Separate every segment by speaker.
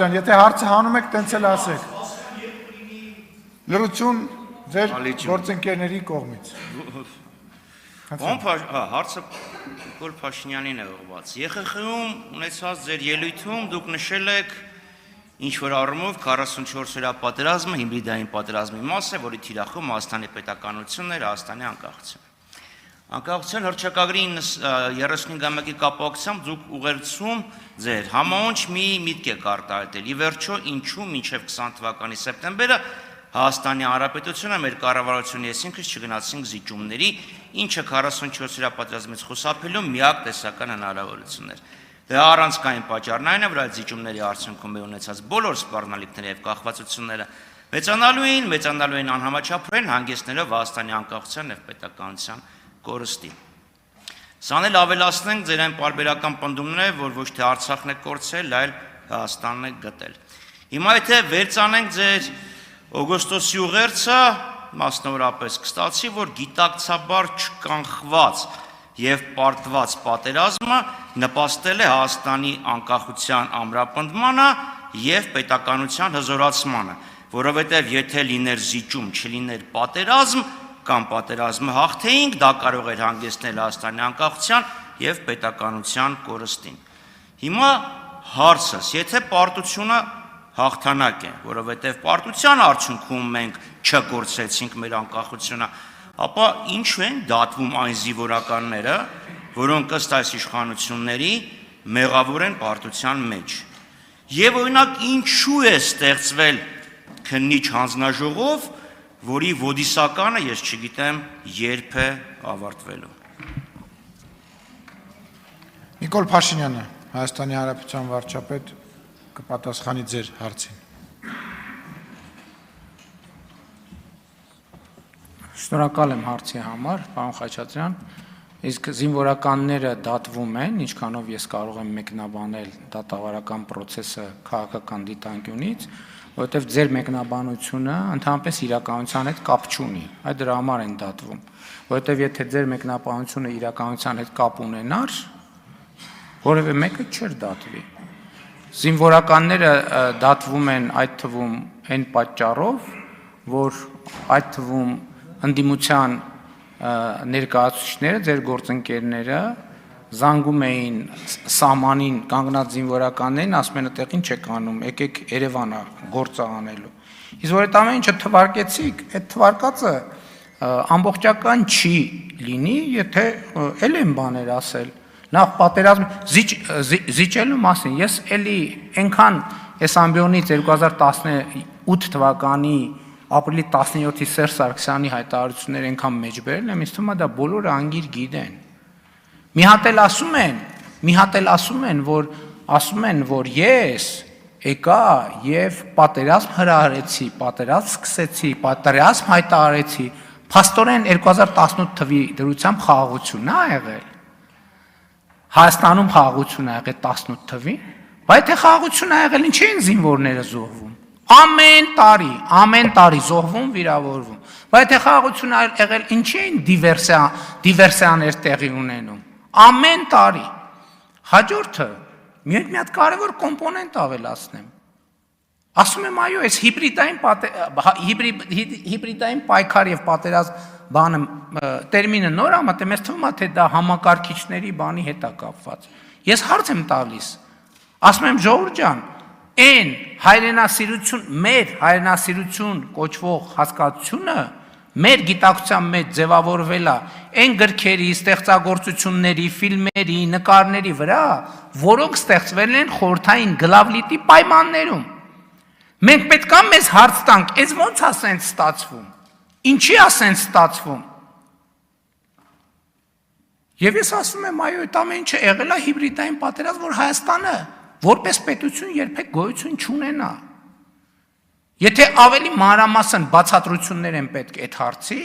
Speaker 1: Խաչատրյան, եթե հարցը հանում եք, տենց էլ ասեք։ Լրություն ձեր գործընկերների կողմից։
Speaker 2: Հարցը Նիկոլ Փաշինյանին է ուղղված։ ԵԽԽ-ում ունեցած ձեր ելույթում դուք նշել եք ինչ-որ առումով 44-օրյա պատերազմը հիբրիդային պատերազմի մաս է, որի թիրախում Հայաստանի պետականությունն էր, Հայաստանի անկախությունը։ Անկախության հռչակագրի 35-ամյակի կապակցությամբ դուք ուղերձում ձեր համաոնչ մի միտք եք արտահայտել։ Ի վերջո, ինչու մինչև 20 թվականի սեպտեմբերը Հայաստանի Հանրապետությունը մեր կառավարությունը եսինքս չգնացինք զիջումների, ինչը 44-օրյա պատերազմից խուսափելու միակ տեսական հնարավորությունն էր։ Դրա առանցքային պատճառն այն է, որ այդ զիջումների արդյունքում ունեցած բոլոր սպառնալիքները եւ կախվածությունները մեծանալու էին անհամաչափորեն հանգեցնելով Հայաստանի անկախության եւ պետականության կորստի։ Սան էլ ավելացնենք ձեր այն պարբերական պնդումները, որ ոչ թե Արցախն է կորցրել, այլ Հայաստանն է գտել։ Հիմա եթե վերցանենք ձեր օգոստոսի ուղերձը, մասնավորապես կստացի, որ գիտակցաբար չկանխված եւ պարտված պատերազմը նպաստել է Հայաստանի անկախության ամրապնդմանը եւ պետականության հզորացմանը, որովհետեւ եթե լիներ զիջում, չլիներ պատերազմ կամ պատերազմը հաղթեինք, դա կարող էր հանգեցնել Հայաստանի անկախության եւ պետականության կորստին։ Հիմա հարցս, եթե պարտությունը հաղթանակ է, որովհետև պարտության արդյունքում մենք չկորցրեցինք մեր անկախությունը, ապա ինչու են դատվում այն զինվորականները, որոնք ըստ այս իշխանությունների մեղավոր են պարտության մեջ։ Եվ օրինակ ինչու է ստեղծվել քննիչ հանձնաժողով, որի ոդիսականը ես չգիտեմ երբ է ավարտվելու։
Speaker 1: Նիկոլ Փաշինյանը, Հայաստանի Հանրապետության վարչապետ, կպատասխանի ձեր հարցին։
Speaker 3: Շնորհակալ եմ հարցի համար, պարոն Խաչատրյան, իսկ զինվորականները դատվում են, ինչքանով ես կարող եմ մեկնաբանել դատավարական process-ը քաղաքական դիտանկյունից, որովհետև ձեր մեկնաբանությունը ընդհանրապես իրականության հետ կապ չունի, այդ դրա համար են դատվում, որովհետև եթե ձեր մեկնաբանությունը իրականության հետ կապ ունենար, որևէ մեկը չէր դատվի։ Զինվորականները դատվում են այդ թվում այն պատճառով, որ այդ թվում ընդդիմության ներկայացուցիչները, ձեր գործընկերները զանգում էին սահմանին կանգնած զինվորականներին, ասում են այդտեղին չեք անում, եկեք Երևան գործը անելու։ Իսկ որ այդ ամեն ինչը թվարկեցիք, այդ թվարկածը ամբողջական չի լինի, եթե էլ են բաներ ասել։ Նախ պատերազմ զիջելու մասին, ես էլի այնքան այս ամբիոնից 2018 թվականի ապրիլի 17-ի Սերժ Սարգսյանի հայտարարությունները այնքան մեջ բերել եմ, ինձ թվում է դա բոլորը անգիր գիտեն։ Մի հատ էլ ասում են, որ ես եկա եւ պատերազմ հրահրեցի, պատերազմ սկսեցի, պատերազմ հայտարարեցի, փաստորեն 2018 թվի դրությամբ խաղաղություն է եղել։ Հայաստանում խաղաղություն է եղել 18 թվին, բայց թե խաղաղություն է եղել, ինչի են զինվորները զոհվում։ Ամեն տարի զոհվում, վիրավորվում։ Բայց թե խաղաղություն է եղել, ինչի են դիվերսիաներ տեղի ունենում։ Ամեն տարի։ Հաջորդը մի հատ կարևոր կոմպոնենտ ավելացնեմ։ Ասում եմ, այո, այս հիբրիդային պայքար եւ պատերազմ բանը տերմինը նոր է, մտեմ, ես թվում է, թե դա համակարգիչների բանի հետ է կապված։ Ես հարց եմ տալիս, ասում եմ, ժողովուրդ ջան, այն մեր հայրենասիրություն կոչվող հասկացությունը մեր գիտակցության մեջ ձևավորվել է այն գրքերի, ստեղծագործությունների, ֆիլմերի, նկարների վրա, որոնք ստեղծվել են խորհրդային գլավլիտի պայմաններում։ Մենք պետք է մեզ հարց տանք, այս ո՞նց է սենց ստացվում։ Ինչի է սենց ստացվում։ Եվ ես ասում եմ, այո, այդ ամեն ինչը եղել է հիբրիդային պատերազմ, որ Հայաստանը որպես պետություն երբեք գոյություն չունենա։ Եթե ավելի մանրամասն բացատրություններ են պետք այդ հարցի,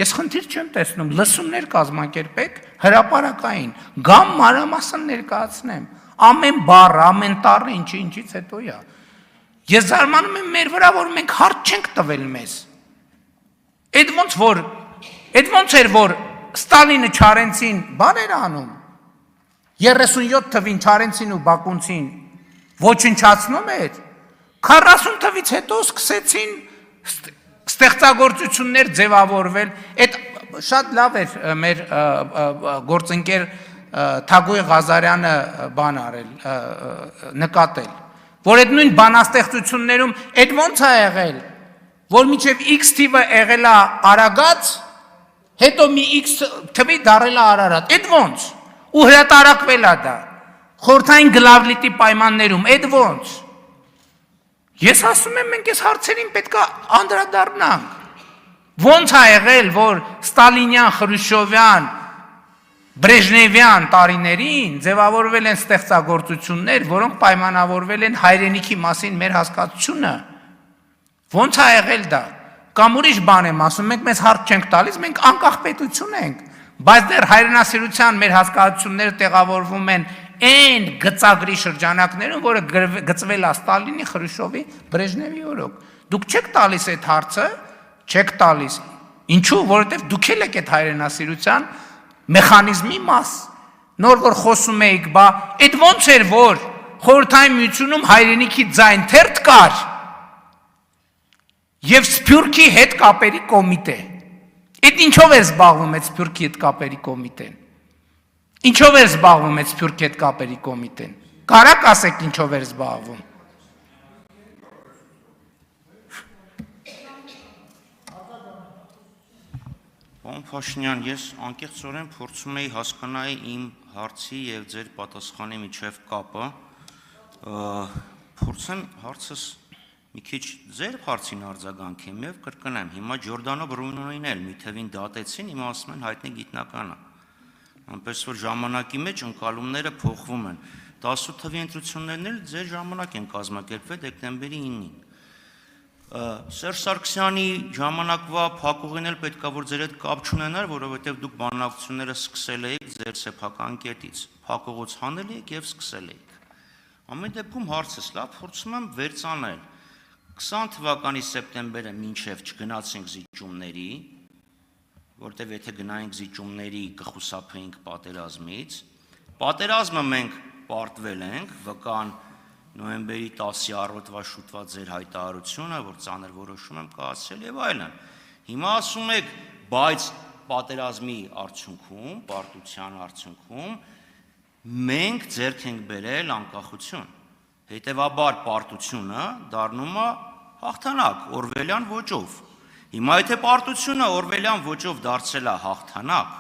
Speaker 3: ես խնդիր չեմ տեսնում, լսումներ կազմակերպեք հրապարակային, գամ մանրամասն ներկայացնեմ, ամեն բառ, ամեն տառը ինչից հետո է։ Ես զարմանում եմ մեր վրա, որ մենք հարց չենք տվել մեզ։ Այդ ոնց էր, որ Ստալինը Չարենցին բան էր անում, 37 թվին Չարենցին ու Բակունցին ոչնչացնում էր, 40 թվից հետո սկսեցին ստեղծագործություններ ձևավորվել, այդ շատ լավ էր մեր գործընկեր Թագուհի Ղազարյանը բան արել, նկատել, որ այդ նույն բանաստեղծություններում այդ ոնց է եղել, որ մինչև X թիվը եղել է Արագած, հետո մի X թվի դարել է Արարատ, այդ ոնց, ու հրատարակվել է դա, խորհրդային գլավլիտի պայմաններում, այդ ոնց, ես ասում եմ, մենք այս հարցերին պետք է անդրադառնանք, ոնց է եղել, որ Ստալինյան, Խրուշչովյան, Բրեժնևյան տարիներին ձևավորվել են ստեղծագործություններ, որոնք պայմանավորվել են հայրենիքի մասին մեր հասկացությունը, ոնց է եղել դա, կամ ուրիշ բան եմ ասում, մենք մեզ հարց չենք տալիս, մենք անկախ պետություն ենք, բայց դեռ հայրենասիրության մեր հասկացությունները տեղավորվում են այն գծագրի շրջանակներում, որը գծվել է Ստալինի, Խրուշչովի, Բրեժնևի օրոք, դուք չեք տալիս այդ հարցը, չեք տալիս, ինչու, որովհետև դուք էլ եք այդ հայրենասիրության մեխանիզմի մաս, նոր որ խոսում էիք, բա, այդ ոնց էր, որ խորհրդային միությունում հայրենիքի ձայն թերթ կար և Սփյուռքի հետ կապերի կոմիտե, այդ ինչով էր զբաղվում այդ Սփյուռքի հետ կապերի կոմիտեն, ինչով էր զբաղվում այդ Սփյուռքի հետ կապերի կոմիտեն, կարաք ասեք ինչով էր զբաղվում,
Speaker 2: Պարոն Փաշինյան, ես անկեղծորեն փորձում էի հասկանալ իմ հարցի եւ ձեր պատասխանի միջև կապը, փորձեմ հարցս մի քիչ ձեր հարցին արձագանքեմ եւ կրկնեմ, հիմա Ջորդանո Բրունոին էլ մի թվին դատեցին, հիմա ասում են հայտնի գիտնական է, այնպես որ ժամանակի մեջ ընկալումները փոխվում են, 18 թվի ընտրություններն էլ ձեր ժամանակ են կազմակերպվել դեկտեմբերի 9-ին, Սերժ Սարգսյանի ժամանակվա փակուղին էլ պետքա որ ձեր հետ կապ չունենար, որովհետև դուք բանակցությունները սկսել եք ձեր սեփական կետից, փակուղուց հանել եք եւ սկսել եք։ Ամեն դեպքում հարցս լավ, փորձում եմ վերցանել 20 թվականի սեպտեմբերը մինչև չգնացինք զիջումների, որտեղ եթե գնայինք զիջումների կխուսափեինք պատերազմից, պատերազմը մենք պարտվել ենք, վկան նոյեմբերի 10-ի առօրյա շուտվա ձեր հայտարարությունը, որ ծանր որոշում եմ կայացրել եւ այլն։ Հիմա ասում եք, բայց պատերազմի արդյունքում, պարտության արդյունքում մենք ձեռք ենք բերել անկախություն։ Հետևաբար պարտությունը դառնում է հաղթանակ օրվելյան ոճով։ Հիմա եթե պարտությունը օրվելյան ոճով դարձել է հաղթանակ,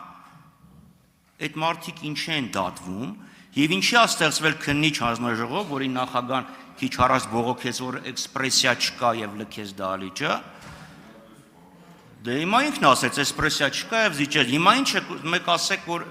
Speaker 2: այդ մարդիկ ինչ են դատվում Եվ ինչի է ստեղծվել քննիչ հանձնաժողով, որի նախագահան քիչ առաջ բողոքեց, որ էքսպրեսիա չկա եւ լքեց դահլիճը, դե հիմա ինքն ասեց, էքսպրեսիա չկա եւ զիջել, հիմա ինչ է, մեկ ասեք, որ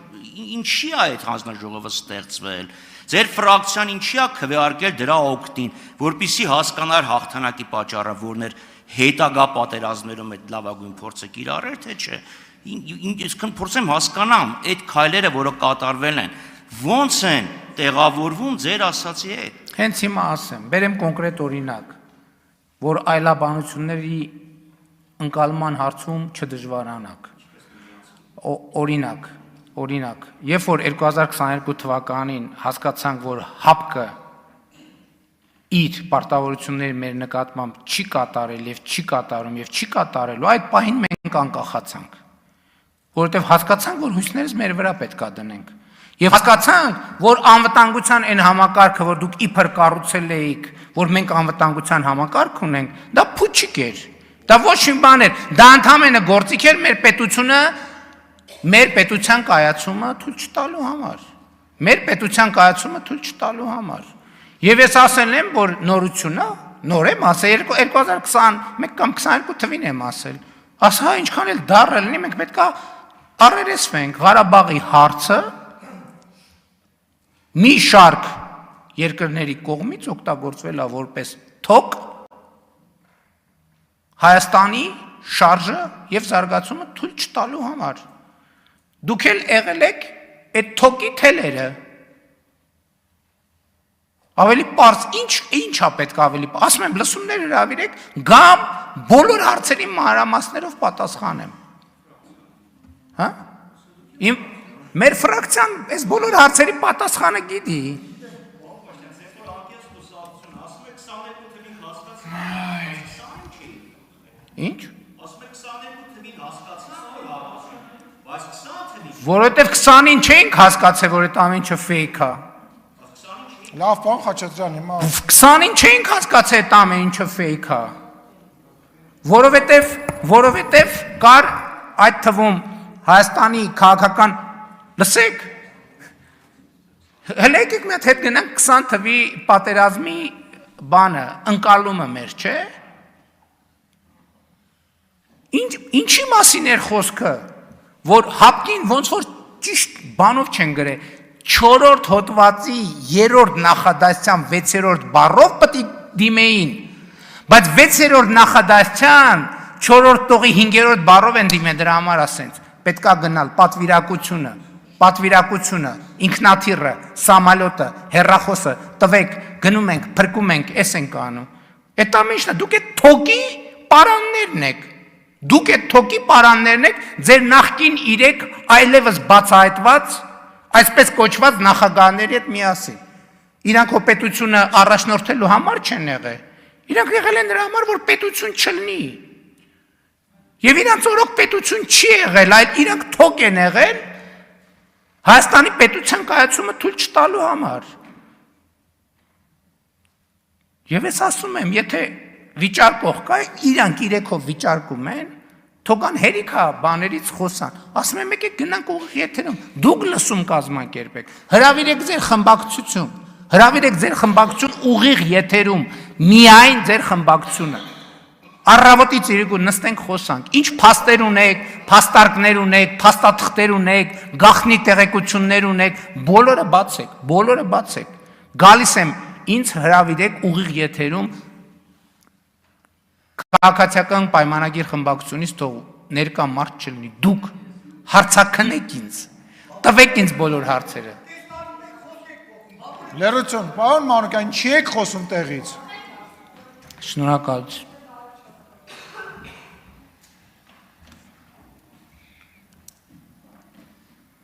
Speaker 2: ինչի է այդ հանձնաժողովը ստեղծվել, ձեր ֆրակցիան ինչի է քվեարկել դրա օգտին, որպիսի հասկանար հաղթանակի պատճառը, որն էր հետագա պատերազմներում այդ լավագույն փորձը կիրառել, թե չէ, ես փորձեմ հասկանամ այդ քայլերը, որը կատարվել են, ոնց են տեղավորվում ձեր ասացի հետ։
Speaker 3: Հենց հիմա ասեմ, բերեմ կոնկրետ օրինակ, որ այլաբանությունների ընկալման հարցում չդժվարանաք։ Օրինակ, երբ որ 2022 թվականին հասկացանք, որ ՀԱՊԿ-ը իր պարտավորությունները մեր նկատմամբ չի կատարել եւ չի կատարում եւ չի կատարելու, այդ պահին մենք անկախացանք, որովհետեւ հասկացանք, որ հույսներս մեր վրա պետք է դնենք։ Եվ հասկացանք, որ անվտանգության այն համակարգը, որ դուք իբր կառուցել էիք, որ մենք անվտանգության համակարգ ունենք, դա փուչիկ էր, դա ոչ մի բան էր, դա ընդհանրապես գործիք էր մեր պետությունը, մեր պետության կայացումը թույլ չտալու համար, մեր պետության կայացումը թույլ չտալու համար։ Եվ ես ասել եմ, որ նորությունը, նոր եմ ասել, 2021 կամ 22 թվին եմ ասել, ասա ինչքան էլ դառը լինի, մենք պետք է առերեսվենք Ղարաբաղի հարցը մի շարք երկրների կողմից օգտագործվել է որպես թոք Հայաստանի շարժը եւ զարգացումը թույլ չտալու համար։ Դուք էլ եղել եք այդ թոքի թելերը։ Ավելի պարզ, ինչա պետք ավելի, ասում եմ լսումներ հրավիրեք, գամ բոլոր հարցերի մանրամասներով պատասխանեմ։ Հա? Մեր ֆրակցիան այս բոլոր հարցերի պատասխանը գիտի։ Ինչ։ Որովհետև 20-ին չենք հասկացել, որ այդ ամեն ինչը fake է։
Speaker 1: Լավ, պարոն Խաչատրյան, հիմա
Speaker 3: 20-ին չենք հասկացել այդ ամեն ինչը fake է։ Որովհետև կար այդ թվում Հայաստանի քաղաքական լսեք, հələ եկեք մի հատ հետ գնանք 20 թվի պատերազմի բանը, ընկալումը մեր, չէ՞։ Ինչի մասին էր խոսքը, որ հապկին ոնց որ ճիշտ բանով չեն գրել, 4-րդ հոդվածի 3-րդ նախադասության 6-րդ բառով պետք է դիմեին, բայց 6-րդ նախադասության 4-րդ տողի 5-րդ բառով են դիմել, դրա համար ասենց պետքա գնալ պատվիրակությունը, ինքնաթիռը, սամալյոտը, հեռախոսը, տվեք, գնում ենք, փրկում ենք, էս ենք անում։ Այդ ամենն է, դուք այդ թոկի պարաններն եք։ Դուք այդ թոկի պարաններն եք, ձեր նախկին 3 այլևս բացահայտված, այսպես կոչված նախագահների հետ միասին։ Իրանք հո պետությունը առաջնորդելու համար չեն եղել։ Իրանք եղել են դրա համար, որ պետություն չլինի։ Եվ իրանք օրոք պետություն չի եղել, այլ իրանք թոկ են եղել Հայաստանի պետության կայացումը թույլ չտալու համար։ Եվ ես ասում եմ, եթե վիճարկող կա, իրանք իրեքով վիճարկում են, թողան հերիքա բաներից խոսան, ասում եմ եկեք գնանք ուղիղ եթերում, դուք լսում կազմակերպեք, հրավիրեք ձեր խմբակցություն ուղիղ եթերում, միայն ձեր խմբակցությունը, առավոտից իրիկու նստենք խոսանք, ինչ փաստեր ունեք, փաստարկներ ունեք, փաստաթղթեր ունեք, գաղտնի տեղեկություններ ունեք, բոլորը բացեք, գալիս եմ ինձ հրավիրեք ուղիղ եթերում քաղաքացիական պայմանագիր խմբակցությունից թող ներկա մարդ չլինի, դուք հարցաքնեք ինձ, տվեք ինձ բոլոր հարցերը։
Speaker 1: Լերություն, պարոն Մանուկյան, չի եք խոսում տեղից։
Speaker 3: Շնորհակալություն։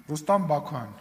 Speaker 1: Ռուստամ Բաքոյան։